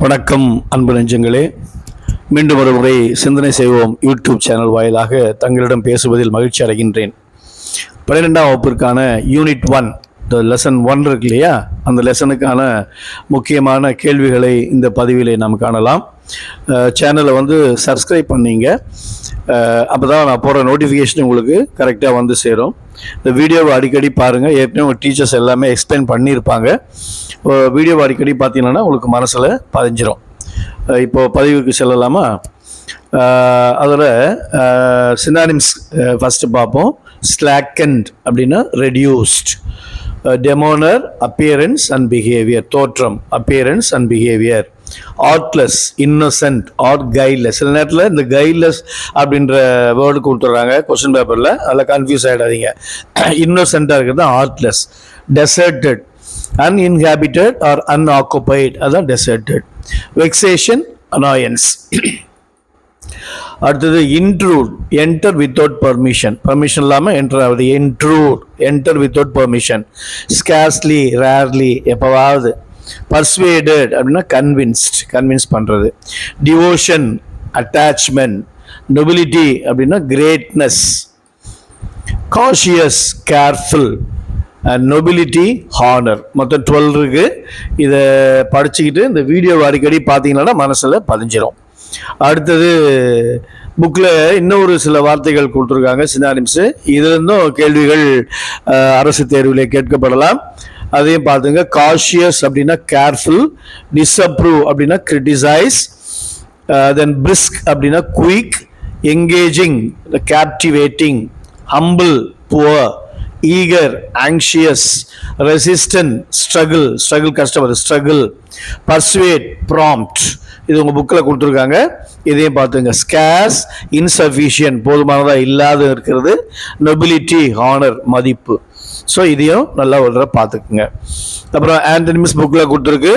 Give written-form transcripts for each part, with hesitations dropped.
வணக்கம் அன்பு நெஞ்சங்களே, மீண்டும் ஒரு முறை சிந்தனை செய்வோம் யூடியூப் சேனல் வாயிலாக தங்களிடம் பேசுவதில் மகிழ்ச்சி அடைகின்றேன். 12ஆம் வகுப்பிற்கான யூனிட் 1 லெசன் 1 இருக்கு இல்லையா, அந்த லெசனுக்கான முக்கியமான கேள்விகளை இந்த பதிவிலே நாம் காணலாம். சேனலை சப்ஸ்கிரைப் பண்ணிங்க, அப்போ தான் நான் போகிற நோட்டிஃபிகேஷன் உங்களுக்கு கரெக்டாக சேரும். இந்த வீடியோவை அடிக்கடி பாருங்கள். ஏற்கனவே உங்கள் டீச்சர்ஸ் எல்லாமே எக்ஸ்பிளைன் பண்ணியிருப்பாங்க. வீடியோவை அடிக்கடி பார்த்தீங்கன்னா உங்களுக்கு மனசில் பதிஞ்சிரும். இப்போது பதிவுக்கு செல்லலாமா? அதில் சினானிம்ஸ் ஃபஸ்ட்டு பார்ப்போம். ஸ்லாக்கண்ட் அப்படின்னா reduced, demeanour appearance and behaviour, தோற்றம் appearance and behaviour. Artless, innocent or guileless. சில நேரத்தில் இந்த கைட்லெஸ் அப்படின்ற வேர்டு கொடுத்துட்றாங்க கொஸ்டின் பேப்பரில், அதில் கன்ஃபியூஸ் ஆகிடாதீங்க. இன்னோசென்ட்டாக இருக்கிறது artless. Deserted, uninhabited or unoccupied, அதான் deserted. vexation, annoyance. அடுத்தது intrude, enter without permission, permission இல்லாமல் enter ஆகுது. intrude, enter without permission. scarcely, rarely, எப்பவாவது. persuaded அப்படின்னா convinced, convince பண்ணுறது. devotion, attachment. nobility அப்படின்னா greatness. cautious, careful. And nobility, honour. மொத்தம் 12 இருக்குது. இதை படிச்சுக்கிட்டு இந்த வீடியோவை அடிக்கடி பார்த்தீங்கன்னா மனசில் பதிஞ்சிடும். அடுத்தது புக்கில் இன்னொரு சில வார்த்தைகள் கொடுத்துருக்காங்க, சினானிம்ஸு. இதுலேருந்தும் கேள்விகள் அரசு தேர்வில் கேட்கப்படலாம். அதையும் பார்த்துங்க. காஷியஸ் அப்படின்னா கேர்ஃபுல், டிஸ்அப்ரூவ் அப்படின்னா கிரிட்டிசைஸ், தென் பிரிஸ்க் அப்படின்னா quick, engaging captivating, humble poor, eager, anxious, resistant, struggle கஷ்டம், struggle, persuade, prompt. இது உங்கள் புக்கில் கொடுத்துருக்காங்க, இதையும் பார்த்துங்க. scarce, insufficient, போதுமானதாக இல்லாத இருக்கிறது. nobility, honor, மதிப்பு. ஸோ இதையும் நல்லா ஒரு தடவை பார்த்துக்குங்க. அப்புறம் ஆண்டனிம்ஸ் புக்கில் கொடுத்துருக்கு.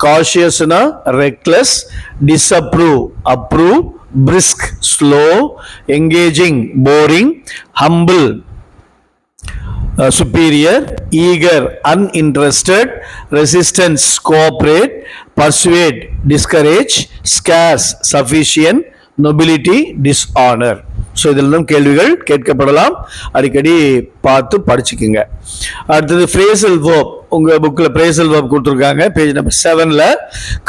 cautiousனா reckless, disapprove, approve, brisk, slow, engaging, boring, humble, superior, eager, uninterested, resistance, cooperate, persuade, discourage, scarce, sufficient, nobility, dishonor. So இதெல்லாம் கேள்விகள் கேட்கப்படலாம். அடிக்கடி பார்த்து படிச்சுக்குங்க. அடுத்தது phrasal verb. உங்கள் புக்கில் phrasal verb கொடுத்துருக்காங்க. பேஜ் நம்பர் 7ல்.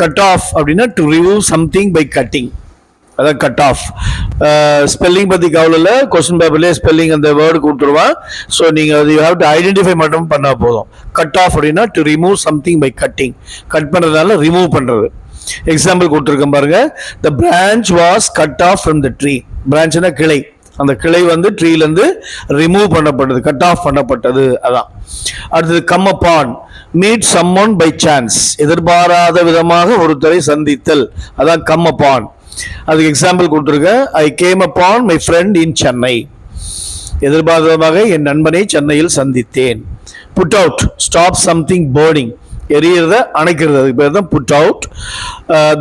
cut off அப்படின்னா to remove something by cutting, அதான் கட் ஆஃப். ஸ்பெல்லிங் பற்றி கவலையில், கொஸ்டின் பேப்பர்லேயே ஸ்பெல்லிங் அந்த வேர்டு கொடுத்துருவான். ஸோ நீங்கள் அது யூ ஹேவ் டு ஐடென்டிஃபை மட்டும் பண்ணால் போதும். கட் ஆஃப் அப்படின்னா to remove something by cutting, cut பண்ணுறதுனால ரிமூவ் பண்ணுறது. எக்ஸாம்பிள் கொடுத்துருக்கேன் பாருங்க. The branch was cut off from the tree. பிரான்ச்னா கிளை, அந்த கிளை ட்ரீலேருந்து ரிமூவ் பண்ணப்பட்டது, கட் ஆஃப் பண்ணப்பட்டது. அதான். அடுத்தது come upon, meet someone by chance, எதிர்பாராத விதமாக ஒருத்தரை சந்தித்தல், அதான் கம் அப்பான். அதுக்கு எக்ஸாம்பிள் கொடுத்துருக்கேன். I came upon my friend in Chennai, எதிர்பாராதமாக என் நண்பனை சென்னையில் சந்தித்தேன். Put out, stop something burning, எரியறத அணைக்கிறது, அதுக்கு பேர் தான் put out.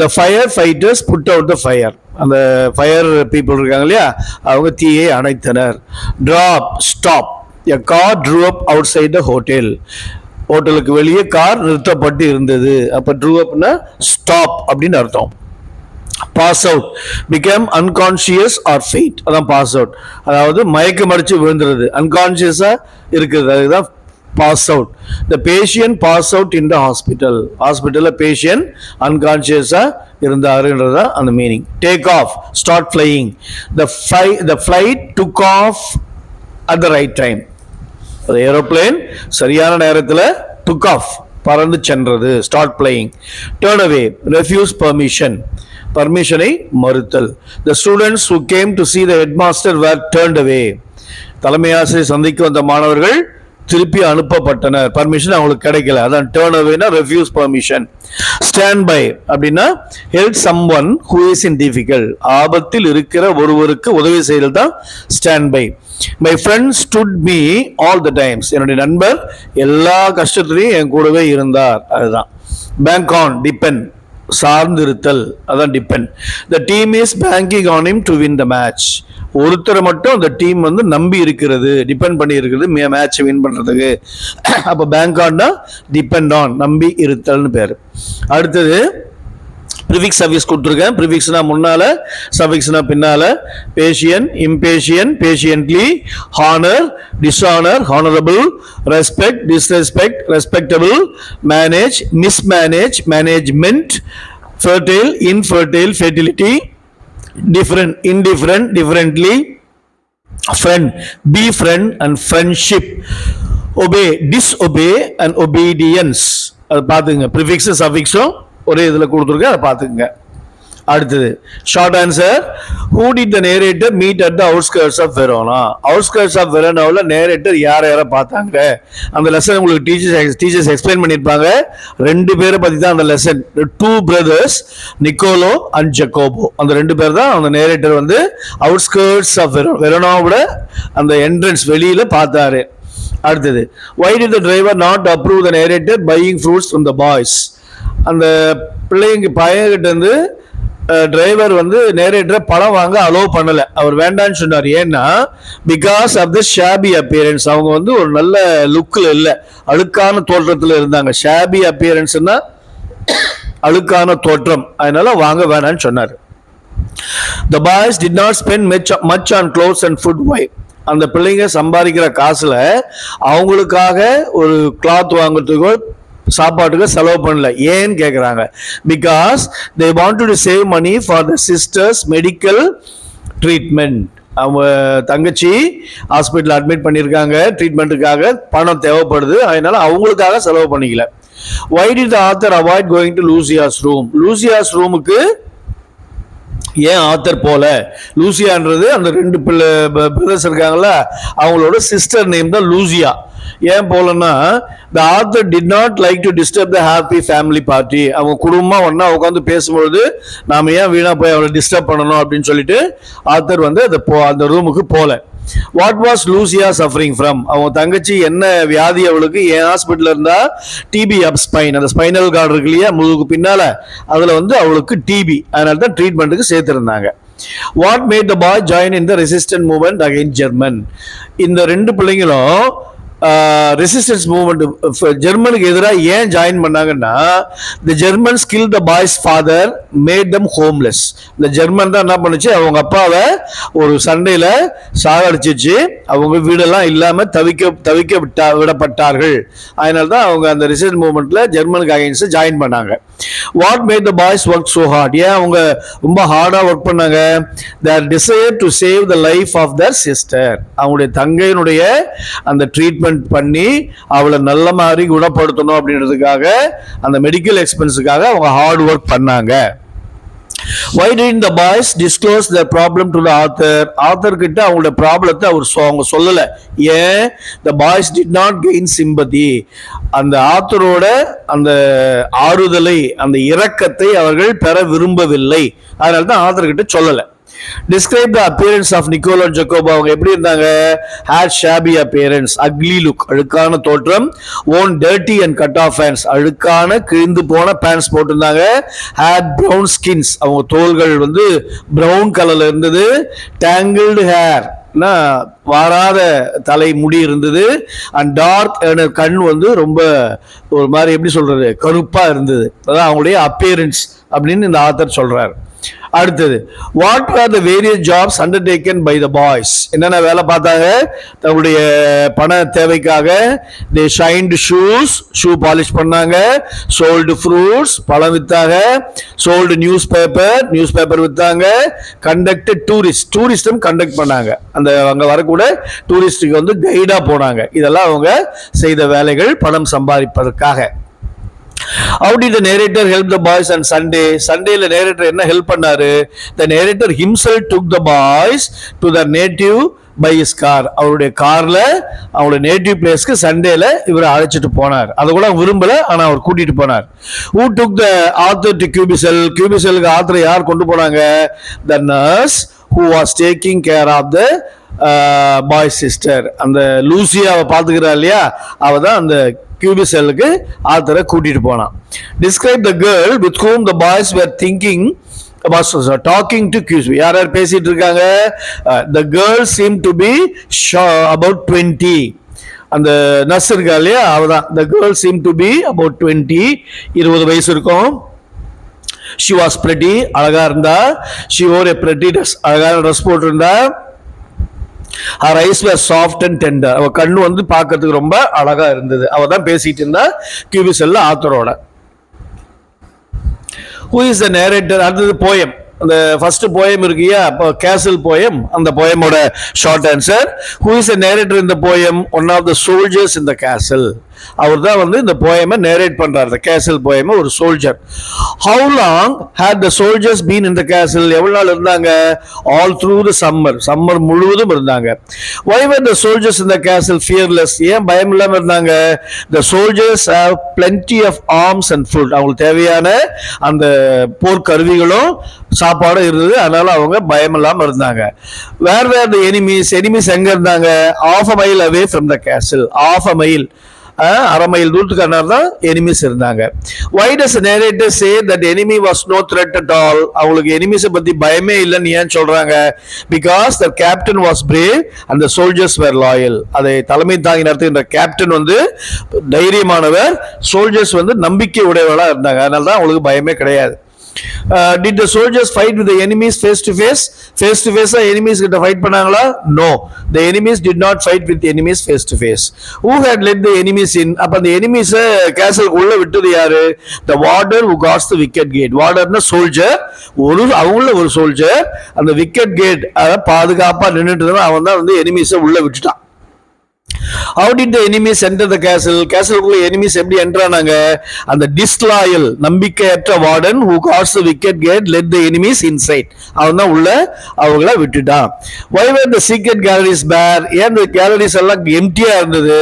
The fire fighters put out the fire, அந்த ஃபயர் பீப்புள் இருக்காங்க இல்லையா, அவங்க தீயை அணைத்தனர். Drop, stop, a car drew up outside the hotel, ஹோட்டலுக்கு வெளியே கார் நிறுத்தப்பட்டு இருந்தது. அப்போ ட்ரூ அப்னா ஸ்டாப் அப்படின்னு அர்த்தம். Pass out, become unconscious or faint, அதான் பாஸ் அவுட், அதாவது மயக்கம் அடிச்சு விழுந்துருது, அன்கான்ஷியஸா இருக்குது, அதுதான் pass out. The patient pass out in the hospital, ஹாஸ்பிட்டலில் பேஷியன்ட் அன்கான்ஷியஸா இருந்தாருன்றதா அந்த meaning. Take off, start flying, the flight took off at the right time, அது ஏரோப்ளேன் சரியான நேரத்தில் டுக் ஆஃப், பறந்து சென்றது, start flying. Turn away, refuse permission, பர்மிஷனை மறுத்தல். The students who came to see the headmaster were turned away, தலைமை ஆசிரியர் சந்திக்க வந்த மாணவர்கள் திருப்பி அனுப்பப்பட்டனர், பர்மிஷன் அவங்களுக்கு கிடைக்கல, அதான் டர்ன் அவேனா ரெஃப்யூஸ் பர்மிஷன். ஸ்டாண்ட் பை அப்படின்னா help someone who is in difficult, ஆபத்தில் இருக்கிற ஒருவருக்கு உதவி செய்தல் தான் stand by. My friend stood me all the times, என்னுடைய நண்பர் எல்லா கஷ்டத்துலையும் என் கூடவே இருந்தார், அதுதான். பேங்க் ஆன், டிபெண்ட், சார்ந்திருத்தல், அதான் depend. The team is banking on him to win the match, ஒருத்தரை மட்டும் அந்த டீம் நம்பி இருக்கிறது, டிபெண்ட் பண்ணி இருக்கிறது மேட்சை வின் பண்றதுக்கு. அப்போ பேங்க் ஆன்னா டிபெண்ட் ஆன், நம்பி இருத்தல்னு பேர். அடுத்தது ப்ரிஃபிக்ஸ் சஃபிக்ஸ் கொடுத்துருக்கேன். ப்ரிஃபிக்ஸ்னா முன்னால, சஃபிக்ஸ்னா பின்னால. Patient, impatient, patiently, honour, dishonour, honourable, respect, disrespect, respectable, manage, mismanage, management, fertile, infertile, fertility, different, indifferent, differently, friend, befriend and friendship, obey, disobey and obedience. அது பார்த்துங்க. Prefix சஃபிக்ஸும் ஒரே இதில் கொடுத்துருக்கேன், அதை பார்த்துக்குங்க. அடுத்தது short answer. Who did the narrator meet at the outskirts of Verona? Outskirts of வெரோனாவில் நேரேட்டர் யாரை பார்த்தாங்க? அந்த லெசன் உங்களுக்கு டீச்சர்ஸ் எக்ஸ்பிளைன் பண்ணியிருப்பாங்க. 2 பேரை பற்றி தான் அந்த lesson. 2 brothers, Nicolo and Jacopo. அந்த 2 பேர் தான் அந்த நேரேட்டர் வந்து அவுட்ஸ்கர்ட்ஸ் ஆஃப் வெரோனாவோட அந்த என்ட்ரன்ஸ் வெளியில் பார்த்தாரு. அடுத்தது why did the driver not approve the narrator buying fruits from the boys? அந்த பையன்கிட்ட இருந்து டிரைவர் வந்து நேரேட்டரை பழம் வாங்க அலோவ் பண்ணல. அவர் வேண்டான்னு சொன்னார். ஏன்னா because of the shabby appearance. அவங்க வந்து ஒரு நல்ல லுக்கில் இல்லை, அழுக்கான தோற்றத்தில் இருந்தாங்க. ஷாபி அப்பியரன்ஸ்னா அழுக்கான தோற்றம், அதனால வாங்க வேண்டான்னு சொன்னார். The boys did not spend much on clothes and food. Why? அந்த பிள்ளைங்க சம்பாதிக்கிற காசுல அவங்களுக்காக ஒரு கிளாத் வாங்குறதுக்கோ சாப்பாட்டுக்கு செலவு பண்ணல. ஏன்னு கேட்குறாங்க. Because they wanted to save money for the sister's medical treatment. அவங்க தங்கச்சி ஹாஸ்பிட்டல் அட்மிட் பண்ணியிருக்காங்க, ட்ரீட்மெண்ட்டுக்காக பணம் தேவைப்படுது, அதனால அவங்களுக்காக செலவு பண்ணிக்கல. Why did the author avoid going to Lucia's room? லூசியாஸ் ரூமுக்கு ஏன் ஆத்தர் போல? லூசியான்றது அந்த 2 பிரதர்ஸ் இருக்காங்களா, அவங்களோட சிஸ்டர் நேம் தான் லூசியா. ஏன் போலன்னா the author did not like to disturb the happy family party. அவங்க குடும்பமா ஒன்னா உட்காந்து பேசும்பொழுது நாம ஏன் வீணா போய் அவளை டிஸ்டர்ப் பண்ணணும் அப்படின்னு சொல்லிட்டு ஆத்தர் வந்து அந்த ரூமுக்கு போல. What was Lucia suffering from? அவங்க தங்கச்சி என்ன வியாதி அவளுக்கு? ஏன் ஹாஸ்பிட்டல் இருந்தா டிபி அப் ஸ்பைன், அந்த ஸ்பைனல் கார்டு இருக்கு இல்லையா முதுகுக்கு பின்னால, அதுல வந்து அவளுக்கு டிபி, அதனால தான் ட்ரீட்மெண்ட்டுக்கு சேர்த்திருந்தாங்க. What made the boy join in the resistant movement against German? இந்த 2 பிள்ளைங்களும் ரெசிஸ்டன்ஸ் மூவ்மெண்ட் ஜெர்மனுக்கு எதிராக ஏன் ஜாயின் பண்ணாங்கன்னா, the Germans kill the boys father made them homeless. இந்த ஜெர்மன் தான் என்ன பண்ணுச்சு, அவங்க அப்பாவை ஒரு சண்டையில சாகடிச்சிச்சு, அவங்க வீடெல்லாம் இல்லாம தவிக்க விடப்பட்டார்கள். அதனால தான் அவங்க அந்த ரெசிஸ்டன்ஸ் மூவ்மெண்ட்ல ஜெர்மனுக்கு அகைன்ஸ்ட் ஜாயின் பண்ணாங்க. What made the boys work so hard? ஏன் அவங்க ரொம்ப ஹார்டா ஒர்க் பண்ணாங்க? Their desire to save the life of their sister. அவங்களுடைய தங்கையினுடைய அந்த ட்ரீட்மெண்ட் பண்ணி அவளை நல்ல மாதிரி குணப்படுத்தணும் அப்படின்றதுக்காக, அந்த மெடிக்கல் எக்ஸ்பென்ஸுக்காக அவங்க ஹார்ட் ஒர்க் பண்ணாங்க. Why didn't the boys disclose their problem to the author? author கிட்ட அவங்களோட ப்ராப்ளத்தை அவங்க சொல்லல. ஏன்? the boys did not gain sympathy. அந்த ஆத்தரோட அந்த ஆறுதலை, அந்த இரக்கத்தை அவர்கள் பெற விரும்பவில்லை. அதனால தான் ஆத்தர் கிட்ட சொல்லல. Describe the appearance of Niccolo and Jacobo. அவங்க எப்படி இருந்தாங்க? had shabby appearance, ugly look, அழுக்கான தோற்றம். worn dirty and cut off pants, அழுக்கான கிழிந்து போன பேண்ட்ஸ் போட்டிருந்தாங்க. had brown skins, அவங்க தோள்கள் வந்து பிரவுன் கலர்ல இருந்தது. tangled hair, வாராத தலை முடி இருந்தது. அண்ட் டார்க் கண் வந்து ரொம்ப ஒரு மாதிரி எப்படி சொல்றது, கருப்பா இருந்தது. அதான் அவங்களுடைய அப்பியரன்ஸ் அப்படின்னு இந்த ஆத்தர் சொல்றாரு. அடுத்தது what are the various jobs undertaken by the boys? என்னென்ன வேலை பார்த்தாங்க தங்களுடைய பண தேவைக்காக? They shined shoes, shoe polish பண்ணாங்க. சோல்டு ஃப்ரூட்ஸ், பழம் வித்தாங்க. சோல்டு நியூஸ் பேப்பர் வித்தாங்க. கண்டக்டட் டூரிஸ்டும் கண்டக்ட் பண்ணாங்க. அந்த அங்க வரக்கூட டூரிஸ்டுக்கு வந்து கைடா போனாங்க. இதெல்லாம் அவங்க செய்த வேலைகள் பணம் சம்பாதிப்பதற்காக. How did the narrator help the boys on Sunday? சண்டேல narrator என்ன ஹெல்ப் பண்ணாரு? The narrator himself took the boys to their native by his car. அவருடைய கார்ல அவருடைய நேட்டிவ் பிளேஸ்க்கு சண்டேல இவரை அழைச்சிட்டு போனார். அதை கூட விரும்பல, ஆனா அவர் கூட்டிட்டு போனார். Who took the author to Cubicel? Cubicel-க்கு ஆத்தரை யார் கொண்டு போனாங்க? The nurse who was taking care of the boy sister. அந்த லூசியாவை பார்த்துக்கிறா இல்லையா, அவ தான் அந்த கியூபிசெல்லுக்கு ஆத்தரை கூட்டிட்டு போனான். Describe the girl with whom the boys were talking to Cubicel. யார் பேசிட்டு இருக்காங்க? The girl seemed to be about 20. அந்த நர்ஸ் இருக்கா இல்லையா, அவதான். The girl seemed to be about 20, 20 வயசு இருக்கும். she was pretty, அழகா இருந்தா. she wore a pretty dress, அழகான ட்ரெஸ் போட்டிருந்தா. her eyes were soft and tender, அவ கண்ணு வந்து பார்க்கிறதுக்கு ரொம்ப அழகா இருந்தது. அவ தான் பேசிட்டு இருந்தா கியூபிசெல்ல ஆத்தரோட. who is the narrator? அடுத்தது போயம். அந்த ஃபர்ஸ்ட் போயம் இருக்கியா, அப்போ கேசல் போயம், அந்த போயமோட short answer. who is the narrator in the poem? one of the soldiers in the castle. அவர் தான் வந்து இந்த போயமை நேரேட் பண்றாரு, the castle போயமை, ஒரு soldier. how long had the soldiers been in the castle? எவ்வளவு நாள் இருந்தாங்க? all through the summer முழுவதும் இருந்தாங்க. why were the soldiers in the castle fearless? ஏன் பயம் இல்லாம இருந்தாங்க? the soldiers have plenty of arms and food, அவங்களுக்கு தேவையான அந்த போர் கருவிகளும் சாப்பாடும் இருந்தது, அதனால அவங்க பயம் இல்லாம இருந்தாங்க. where were the enemies? எங்க இருந்தாங்க? half a mile away from the castle, half a mile, அரை மைல் தூரத்துக்கான தான் எனிமிஸ் இருந்தாங்க. why does the narrator say that the enemy was no threat at all? அவங்களுக்கு எனிமிஸை பத்தி பயமே இல்லைன்னு ஏன் சொல்றாங்க? because the captain was brave and the soldiers were loyal. அதை தலைமை தாங்கி நடத்துகின்ற கேப்டன் வந்து தைரியமானவர், சோல்ஜர்ஸ் வந்து நம்பிக்கை உடையவர்களா இருந்தாங்க, அதனால தான் அவங்களுக்கு பயமே கிடையாது. did the soldiers fight with the enemies face to face? face to face enemies கிட்ட fight பண்ணாங்களா? no, the enemies did not fight with the enemies face to face. who had led the enemies in? அப்ப அந்த enemies castle உள்ள விட்டது யாரு? the warder who guards the wicket gate. warderனா soldier, அவங்கள ஒரு soldier, அந்த wicket gate அத பாதுகாப்பா நின்னுட்டு இருந்தா அவன் தான் வந்து enemies உள்ள விட்டுட்டான். how did the enemies enter the castle? castle-குள்ள enemies எப்படி enter ஆனாங்க? அந்த disloyal, நம்பிக்கையற்ற warden who guards the wicket gate led the enemies inside. அவன் தான் உள்ள அவங்கள விட்டுட்டான். why were the secret galleries bare? ஏன் the galleries எல்லாம் எம்டியா இருந்தது?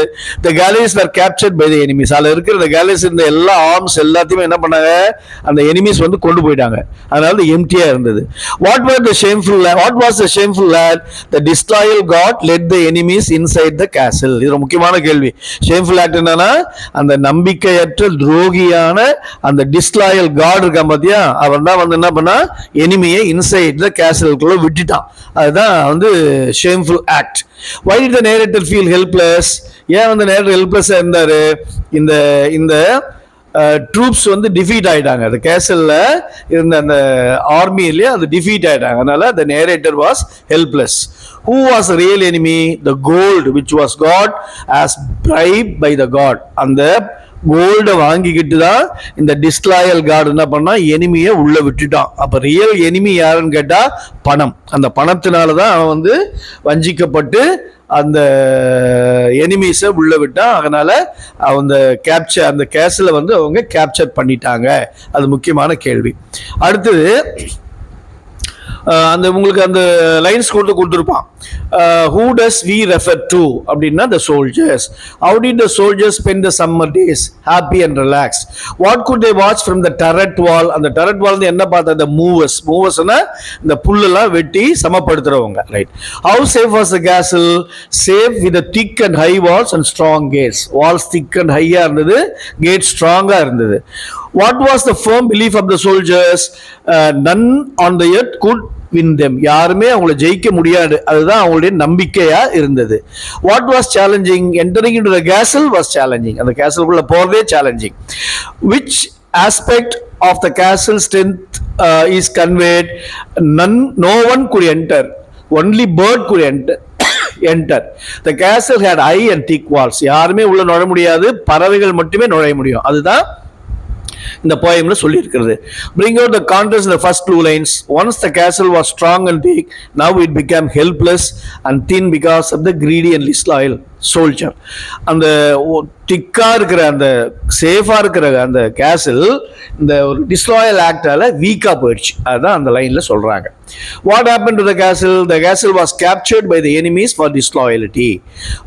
the galleries were captured by the enemies. அதுல இருக்கிற the galleries இருந்த எல்லா arms எல்லாத்தையும் என்ன பண்ணாங்க? அந்த enemies வந்து கொண்டு போயிட்டாங்க, அதனால எம்டியா இருந்தது. what was the shameful lad? the disloyal god led the enemies inside the castle. இது ஒரு முக்கியமான கேள்வி. ஷேம்ஃபுல் ஆக்ட் என்னன்னா, அந்த நம்பிக்கையற்ற துரோகியான அந்த டிஸ்லாயல் காட் இருக்கான் பாத்தியா, அவன் தான் வந்து என்ன பண்ணா, எனிமியை இன்சைட் த கேசலுக்குள்ள விட்டுட்டான். அதுதான் வந்து shameful act. why did the narrator feel helpless? ஏன் வந்து நேரேட்டர் ஹெல்ப்லெஸ்ஸா இருந்தாரு? இந்த ட்ரூப்ஸ் வந்து டிஃபீட் ஆயிட்டாங்க, அந்த கேசல்ல இருந்த அந்த ஆர்மி இல்லையா, அது டிஃபீட் ஆயிட்டாங்க, அதனால the narrator was helpless. who was the real enemy? the gold which was got as bribe by the god. அந்த கோல்ட வாங்கிக்கிட்டு தான் இந்த டிஸ்லாயல் கார்டு என்ன பண்ணா, எனிமியை உள்ள விட்டுட்டான். அப்ப ரியல் எனிமி யாருன்னு கேட்டா பணம். அந்த பணத்தினாலதான் அவன் வந்து வஞ்சிக்கப்பட்டு அந்த எனிமீஸை உள்ள விட்டான். அதனால அந்த கேஸ்ல வந்து அவங்க கேப்சர் பண்ணிட்டாங்க. அது முக்கியமான கேள்வி. அடுத்தது அந்த உங்களுக்கு அந்த லைன்ஸ் கொடுத்துருப்பான். who does we refer to அப்படின்னா the soldiers. how did the soldiers spend the summer days? happy and relaxed. what could they watch from the turret wall? அந்த turret wall என்ன பார்த்தா, the moversனா இந்த புல்லெல்லாம் வெட்டி சமப்படுத்துறவங்க, right. how safe was the castle? safe with the thick and high walls and strong gates. walls thick and high இருந்தது, gates strong-ஆ இருந்தது. what was the firm belief of the soldiers? none on the earth could win them. யாருமே அவங்கள ஜெயிக்க முடியாது, அதுதான் அவங்களுடைய நம்பிக்கையா இருந்தது. what was challenging? entering into the castle was challenging. அந்த கேசலுக்குள்ள போறதே challenging. which aspect of the castle strength is conveyed? no one could enter, only bird could enter. the castle had high and thick walls. யாருமே உள்ள நுழைய முடியாது, பறவைகள் மட்டுமே நுழைய முடியும், அதுதான் இந்த போயம்ல சொல்லி இருக்கிறது. bring out the contrast in the first two lines. once the castle was strong and big, now it became helpless and thin because of the greedy and disloyal soldier. அந்த திக்கா இருக்கிற அந்த சேஃபா இருக்கிற அந்த கேசல் இந்த ஒரு டிஸ்லாயல் ஆக்டால வீக்கா போயிடுச்சு, அதுதான் அந்த லைன்ல சொல்றாங்க. what happened to the castle? the castle was captured by the enemies for disloyalty.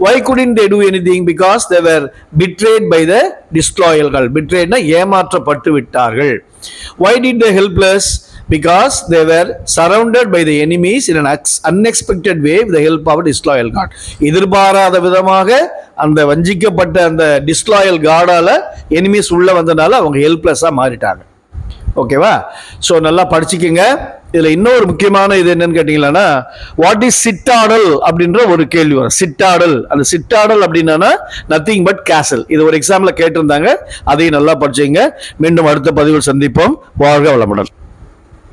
why couldn't they do anything? because they were betrayed by the disloyal. betrayedனா ஏமாற்றப்பட்டு விட்டார்கள். why did they helpless? because they were surrounded by the enemies in an unexpected way with the help of a disloyal god. எதிர்பாராத விதமாக அந்த வஞ்சிக்கப்பட்ட அந்த disloyal காடால enemies உள்ள வந்தனால அவங்க ஹெல்ப்லெஸ்ஸா மாறிட்டாங்க. ஓகேவா? ஸோ நல்லா படிச்சுக்கோங்க. இதுல இன்னொரு முக்கியமான இது என்னன்னு கேட்டீங்கன்னா, வாட் இஸ் சிட்டாடல் அப்படின்ற ஒரு கேள்வி வரும். சிட்டாடல், அந்த சிட்டாடல் அப்படின்னா நத்திங் பட் கேசல். இது ஒரு எக்ஸாம்ல கேட்டிருந்தாங்க, அதையும் நல்லா படிச்சுங்க. மீண்டும் அடுத்த பதிவில் சந்திப்போம். வாழ்க வளமுடன்.